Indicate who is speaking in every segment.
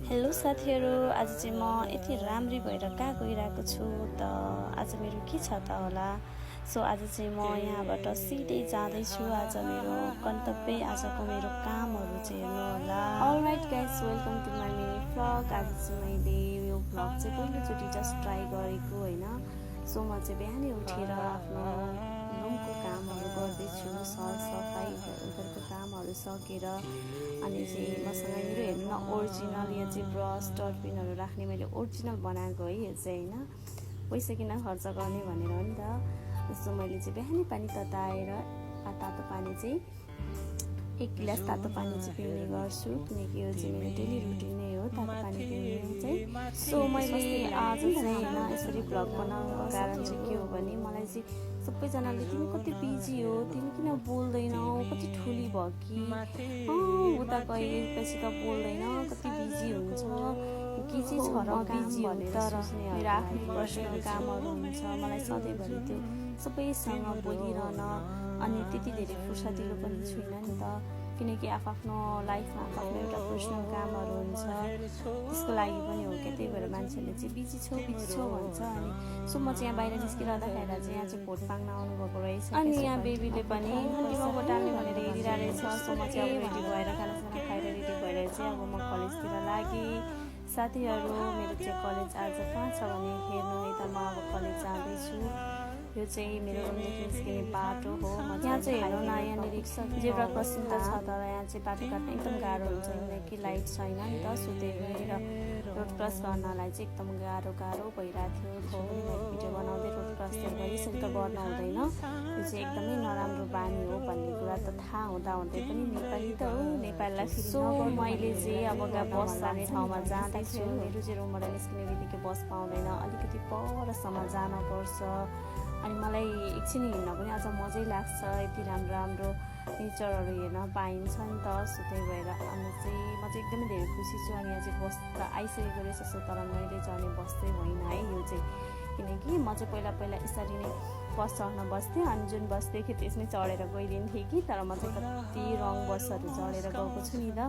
Speaker 1: Hello साथीहरू, आज चाहिँ म यति राम्री भएर कहाँ गइरहेको छु त आज मेरो के छ त होला। सो आज चाहिँ म यहाँबाट सिधै जाँदैछु। आज मेरो गन्तव्य, आजको मेरो कामहरू चाहिँ हेर्नु होला। Alright guys, welcome to my mini vlog. आज चाहिँ मैले यो भ्लग चाहिँ पहिलोचोटि जस्ट ट्राई गरेको होइन। सो म चाहिँ बिहानै उठेर आफ्नो रुमको कामहरू गर्दैछु, सरसफाइ घरको कामहरू सकेर। अनि चाहिँ मसँग मेरो हेर्नु न ओरिजिनल यो चाहिँ ब्रस डटबिनहरू राख्ने मैले ओरिजिनल बनाएको है। यो चाहिँ होइन पैसा किन खर्च गर्ने भनेर हो नि त। जस्तो मैले चाहिँ बिहानै पानी तताएर तातो पानी चाहिँ 1 गिलास तातो पानी चाहिँ पिउने गर्छु, किनकि यो चाहिँ मेरो डेली रुटिन नै हो तातो पानी पिउने चाहिँ। सो मैले आज चाहिँ होइन यसरी भ्लग बनाउनुको कारण चाहिँ के हो भने मलाई चाहिँ सबैजनाले तिमी कति बिजी हो, तिमी किन बोल्दैनौ, कति ठुली भयो कि उता गएपछि त बोल्दैन, कति बिजी हुन्छ, के चाहिँ छ र बिजी भनेर सोच्ने। मेरो आफ्नो पर्सनल कामहरू हुन्छ, मलाई सधैँभरि त्यो सबैसँग बोलिरहन अनि त्यति धेरै फुर्सदिलो पनि छुइनँ नि त, किनकि आफ्नो लाइफमा आफ्नो एउटा पर्सनल कामहरू हुन्छ। त्यसको लागि पनि हो क्या, त्यही भएर मान्छेले चाहिँ बिजी छौ भन्छ। अनि सो म चाहिँ यहाँ बाहिर निस्किरहँदाखेरि चाहिँ यहाँ चाहिँ भोट माग्न आउनुभएको रहेछ। अनि यहाँ बेबीले पनि घन्टीमा भोट हाल्ने भनेर हेरिरहेको रहेछ। सो म चाहिँ अब रेडी भएर खानासाना खाएर रेडी भएर चाहिँ अब म कलेजतिर लागेँ। साथीहरू, मेरो चाहिँ कलेज आज कहाँ छ भने हेर्नु है त, म अब कलेज जाँदैछु। यो चाहिँ मेरो रुमदेखि निस्किने बाटो हो। यहाँ चाहिँ हेर्नु न, यहाँनिर जेब्रा क्रसिङ त छ, तर यहाँ चाहिँ बाटो काट्न एकदम गाह्रो हुन्छ किनकि लाइट छैन नि त। सो त्यही भएर रोड क्रस गर्नलाई चाहिँ एकदम गाह्रो भइरहेको थियो। मैले भिडियो बनाउँदै रोड क्रस चाहिँ यसरी त गर्न हुँदैन, यो चाहिँ एकदमै नराम्रो बानी हो भन्ने कुरा त थाहा हुँदै पनि नेपाली त हो, नेपालीलाई। सो मैले चाहिँ अब बस जाने ठाउँमा जाँदैछु। मेरो चाहिँ रुमबाट निस्किने बित्तिकै बस पाउँदैन, अलिकति परसम्म जानुपर्छ। अनि मलाई एकछिन हिँड्न पनि अझ मजै लाग्छ, यति राम्रो नेचरहरू हेर्न पाइन्छ नि त। सो त्यही भएर अनि चाहिँ म चाहिँ एकदमै धेरै खुसी छु। अनि यहाँ चाहिँ बस त आइसकेको रहेछ। सो तर मैले चढ्ने बस चाहिँ होइन है यो चाहिँ, किनकि म चाहिँ पहिला यसरी नै बस चढ्न बस्थेँ, अनि जुन बस देखेँ त्यसमै चढेर गइदिन्थेँ कि, तर म चाहिँ कति रङ बसहरू चढेर गएको छु नि त।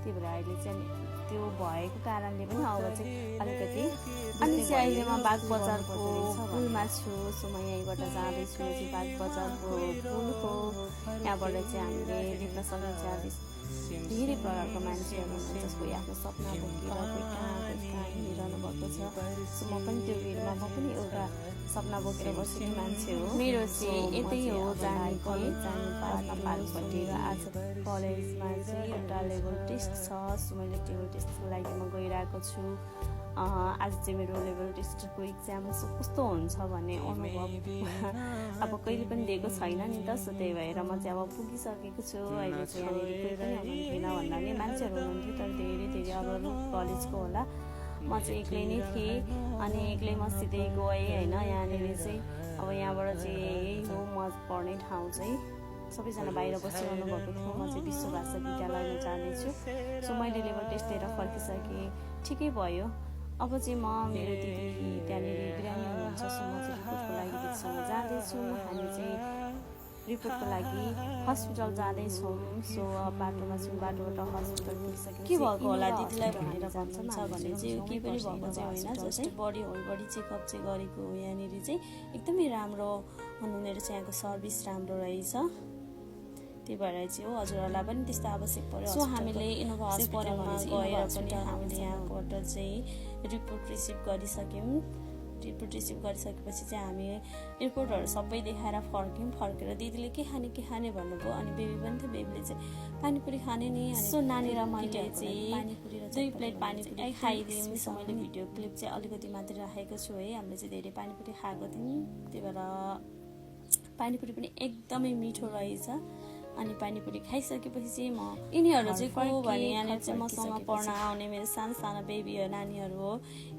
Speaker 1: त्यही भएर अहिले चाहिँ त्यो भएको कारणले पनि अब चाहिँ अलिकति। अनि चाहिँ अहिले म बाग बजारको पुलमा छु। सो म यहीँबाट जाँदैछु, यो चाहिँ बाग बजारको पुल हो। यहाँबाट चाहिँ हामीले देख्न सकिन्छ धेरै प्रकारको मान्छेहरू हुनुहुन्छ, कोही आफ्नो सपना बोकेर, कोही कहाँ हिँडिरहनु भएको छ। सो म पनि त्यो भिडमा म पनि एउटा सपना बोकेर बसेको मान्छे हो। मेरो चाहिँ यतै हो जाने कलेज जाने पार्कपट्टि। र आज कलेजमा चाहिँ एउटा लेभल टेस्ट छ। सो मैले लेभल टेस्टको लागि म गइरहेको छु। आज चाहिँ मेरो लेभल टेस्टको इक्जाम कस्तो हुन्छ भन्ने अनुभव अब कहिले पनि दिएको छैन नि त। सो त्यही भएर म चाहिँ अब पुगिसकेको छु। अहिले चाहिँ यहाँनिर कोही पनि हुनुहुन्थेन भन्नाले मान्छेहरू हुनुहुन्थ्यो, तर धेरै अरू कलेजको होला। म चाहिँ एक्लै नै थिएँ, अनि एक्लै म सिधै गएँ होइन। यहाँनिर चाहिँ अब यहाँबाट चाहिँ यही हो म पढ्ने ठाउँ चाहिँ। सबैजना बाहिर बसिरहनु भएको थियो, म चाहिँ विश्व भाषा विद्यालयमा जाँदैछु। सो मैले लेभल टेस्ट दिएर फर्किसकेँ, ठिकै भयो। अब चाहिँ म मेरो दिदी त्यहाँनिर बिरामी हुनुहुन्छ। सो म चाहिँ रिपोर्टको लागि दिदीसँग जाँदैछु। हामी चाहिँ रिपोर्टको लागि हस्पिटल जाँदैछौँ। सो बाटोमा छौँ, बाटोबाट हस्पिटल पुगिसक्यो। के भएको होला दिदीलाई भनेर भन्छ भने चाहिँ केही पनि भएको चाहिँ होइन, जस्तै बडी चेकअप चाहिँ गरेको हो। यहाँनिर चाहिँ एकदमै राम्रो हुनुहुने रहेछ, यहाँको सर्भिस राम्रो रहेछ। त्यही भएर चाहिँ हो हजुरहरूलाई पनि त्यस्तो आवश्यक पर्यो। सो हामीले इनोभा हस्पिटलमा गएर पनि हामीले यहाँबाट चाहिँ रिपोर्ट रिसिभ गरिसक्यौँ। रिपोर्ट रिसिभ गरिसकेपछि चाहिँ हामी रिपोर्टहरू सबै देखाएर फर्केर दिदीले के खाने भन्नुभयो। अनि बेबी पनि थियो, बेबीले चाहिँ पानीपुरी खाने नि। सो नानी र मैले चाहिँ पानीपुरी र 2 प्लेट पानीपुरी खाइदियौँ। सो मैले भिडियो क्लिप चाहिँ अलिकति मात्रै राखेको छु है। हामीले चाहिँ धेरै पानीपुरी खाएको थियौँ, त्यही भएर पानीपुरी पनि एकदमै मिठो रहेछ। अनि पानीपुरी खाइसकेपछि चाहिँ म यिनीहरू चाहिँ को भने यहाँनिर चाहिँ मसँग पढ्न आउने मेरो सानो बेबी नानीहरू हो।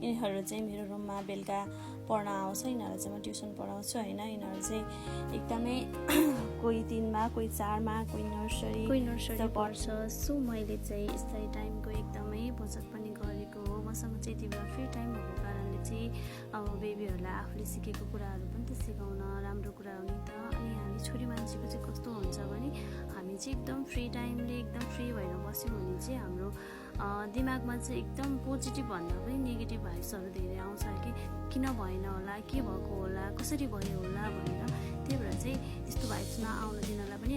Speaker 1: यिनीहरू चाहिँ मेरो रुममा बेलुका पढ्न आउँछ। यिनीहरू चाहिँ म ट्युसन पढाउँछु होइन। यिनीहरू चाहिँ एकदमै कोही 3मा, कोही 4मा, कोही नर्सरी पढ्छ। सो मैले चाहिँ यस्तै टाइमको एकदमै बचत पनि गरेको हो। मसँग चाहिँ यति बेला फ्री टाइम भएको कारणले चाहिँ अब बेबीहरूलाई आफूले सिकेको कुराहरू पनि त सिकाउन राम्रो कुरा हो नि त। अनि हामी छोरी मान्छेको चाहिँ कस्तो हुन्छ भने हामी चाहिँ एकदम फ्री टाइमले एकदम फ्री भएर बस्यौँ भने चाहिँ हाम्रो दिमागमा चाहिँ एकदम पोजिटिभ भन्दा पनि नेगेटिभ भाइब्सहरू धेरै आउँछ कि किन भएन होला, के भएको होला, कसरी भयो होला भनेर। त्यही भएर चाहिँ यस्तो भाइब्स नआउन दिनलाई पनि